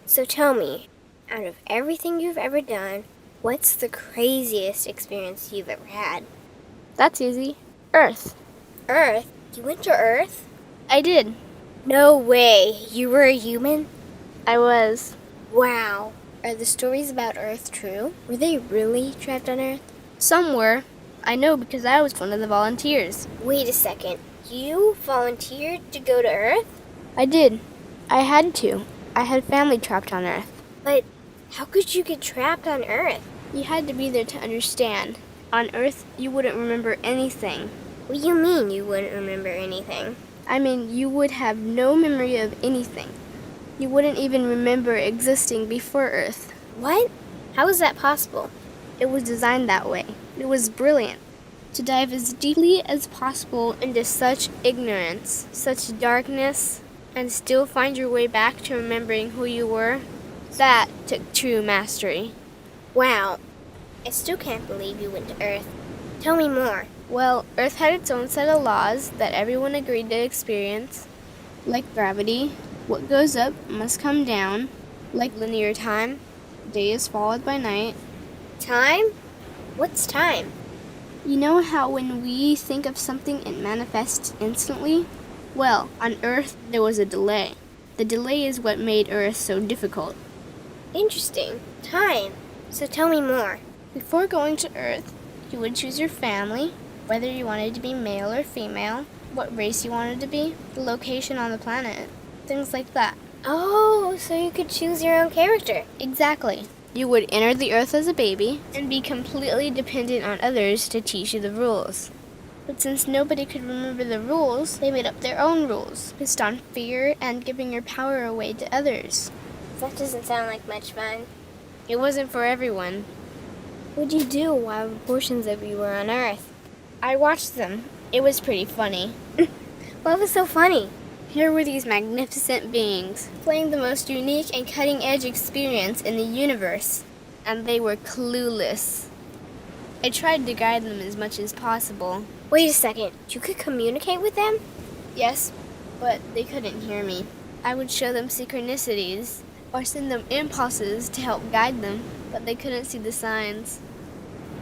So tell me, out of everything you've ever done, what's the craziest experience you've ever had? That's easy. Earth. Earth? You went to Earth? I did. No way. You were a human? I was. Wow. Are the stories about Earth true? Were they really trapped on Earth? Some were. I know because I was one of the volunteers. Wait a second. You volunteered to go to Earth? I did. I had to. I had family trapped on Earth. But how could you get trapped on Earth? You had to be there to understand. On Earth, you wouldn't remember anything. What do you mean you wouldn't remember anything? I mean, you would have no memory of anything. You wouldn't even remember existing before Earth. What? How is that possible? It was designed that way. It was brilliant. To dive as deeply as possible into such ignorance, such darkness, and still find your way back to remembering who you were, that took true mastery. Wow. I still can't believe you went to Earth. Tell me more. Well, Earth had its own set of laws that everyone agreed to experience, like gravity. What goes up must come down, like linear time. Day is followed by night. Time? What's time? You know how when we think of something it manifests instantly? Well, on Earth there was a delay. The delay is what made Earth so difficult. Interesting. Time. So tell me more. Before going to Earth, you would choose your family, whether you wanted to be male or female, what race you wanted to be, the location on the planet, things like that. Oh, so you could choose your own character. Exactly. You would enter the Earth as a baby and be completely dependent on others to teach you the rules. But since nobody could remember the rules, they made up their own rules, based on fear and giving your power away to others. That doesn't sound like much fun. It wasn't for everyone. What'd you do while portions of you were on Earth? I watched them. It was pretty funny. What was so funny? Here were these magnificent beings, playing the most unique and cutting-edge experience in the universe, and they were clueless. I tried to guide them as much as possible. Wait a second. You could communicate with them? Yes, but they couldn't hear me. I would show them synchronicities, or send them impulses to help guide them, but they couldn't see the signs.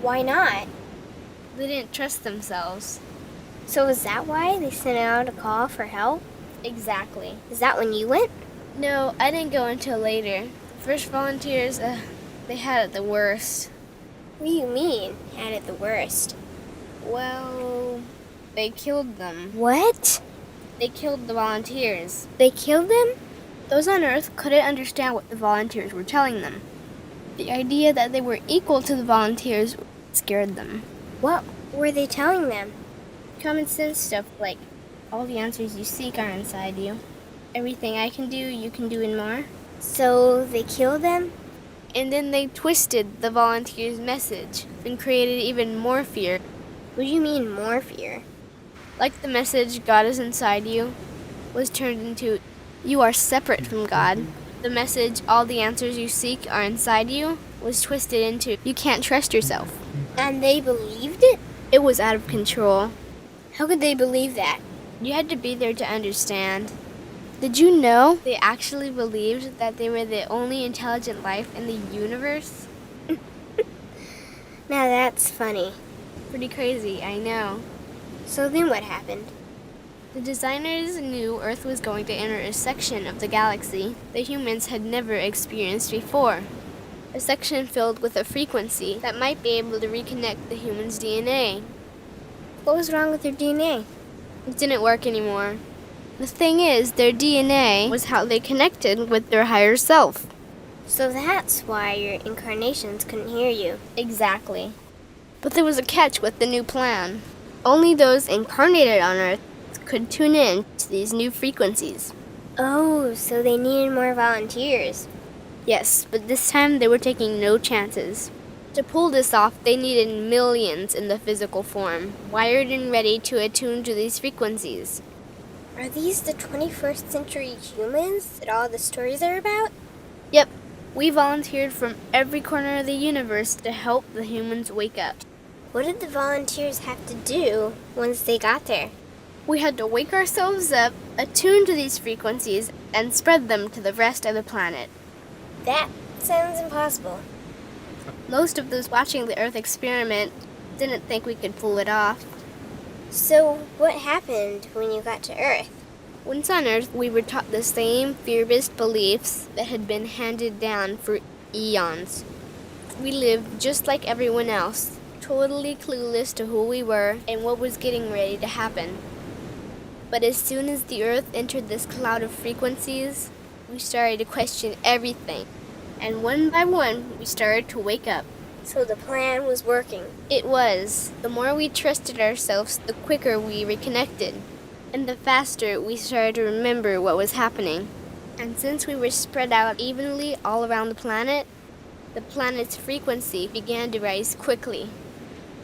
Why not? They didn't trust themselves. So is that why they sent out a call for help? Exactly. Is that when you went? No, I didn't go until later. The first volunteers, they had it the worst. What do you mean, had it the worst? Well, they killed them. What? They killed the volunteers. They killed them? Those on Earth couldn't understand what the volunteers were telling them. The idea that they were equal to the volunteers scared them. What were they telling them? Common sense stuff like, all the answers you seek are inside you. Everything I can do, you can do and more. So they killed them? And then they twisted the volunteers' message and created even more fear. What do you mean, more fear? Like the message, God is inside you, was turned into, you are separate from God. The message, all the answers you seek are inside you, was twisted into, you can't trust yourself. And they believed it? It was out of control. How could they believe that? You had to be there to understand. Did you know they actually believed that they were the only intelligent life in the universe? Now that's funny. Pretty crazy, I know. So then what happened? The designers knew Earth was going to enter a section of the galaxy the humans had never experienced before. A section filled with a frequency that might be able to reconnect the human's DNA. What was wrong with their DNA? It didn't work anymore. The thing is, their DNA was how they connected with their higher self. So that's why your incarnations couldn't hear you. Exactly. But there was a catch with the new plan. Only those incarnated on Earth could tune in to these new frequencies. Oh, so they needed more volunteers. Yes, but this time they were taking no chances. To pull this off, they needed millions in the physical form, wired and ready to attune to these frequencies. Are these the 21st century humans that all the stories are about? Yep, we volunteered from every corner of the universe to help the humans wake up. What did the volunteers have to do once they got there? We had to wake ourselves up, attune to these frequencies, and spread them to the rest of the planet. That sounds impossible. Most of those watching the Earth experiment didn't think we could pull it off. So, what happened when you got to Earth? Once on Earth, we were taught the same fear-based beliefs that had been handed down for eons. We lived just like everyone else, totally clueless to who we were and what was getting ready to happen. But as soon as the Earth entered this cloud of frequencies, we started to question everything. And one by one, we started to wake up. So the plan was working. It was. The more we trusted ourselves, the quicker we reconnected. And the faster we started to remember what was happening. And since we were spread out evenly all around the planet's frequency began to rise quickly.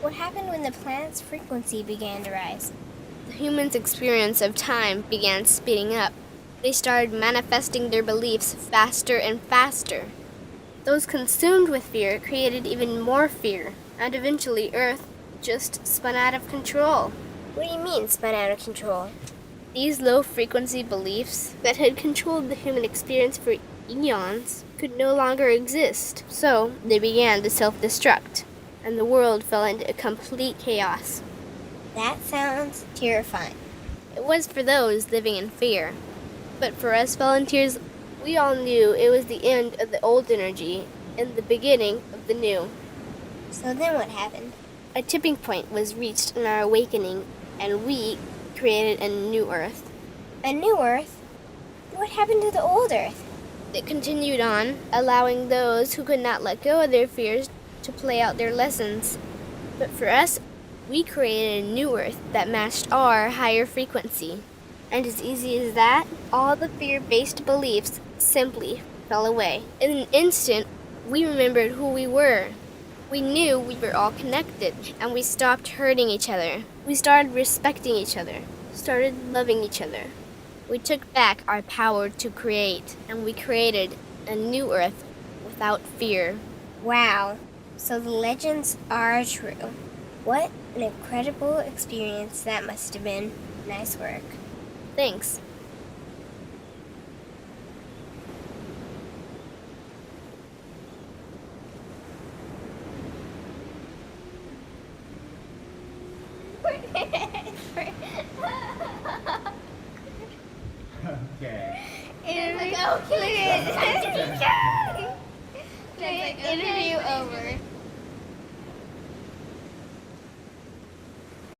What happened when the planet's frequency began to rise? The humans' experience of time began speeding up. They started manifesting their beliefs faster and faster. Those consumed with fear created even more fear, and eventually Earth just spun out of control. What do you mean, spun out of control? These low-frequency beliefs that had controlled the human experience for eons could no longer exist, so they began to self-destruct, and the world fell into complete chaos. That sounds terrifying. It was for those living in fear, but for us volunteers, we all knew it was the end of the old energy and the beginning of the new. So then what happened? A tipping point was reached in our awakening, and we created a new Earth. A new Earth? What happened to the old Earth? It continued on, allowing those who could not let go of their fears to play out their lessons. But for us, we created a new Earth that matched our higher frequency. And as easy as that, all the fear-based beliefs simply fell away. In an instant, we remembered who we were. We knew we were all connected, and we stopped hurting each other. We started respecting each other, started loving each other. We took back our power to create, and we created a new Earth without fear. Wow. So the legends are true. What an incredible experience that must have been. Nice work. Thanks. Okay. It's like, okay.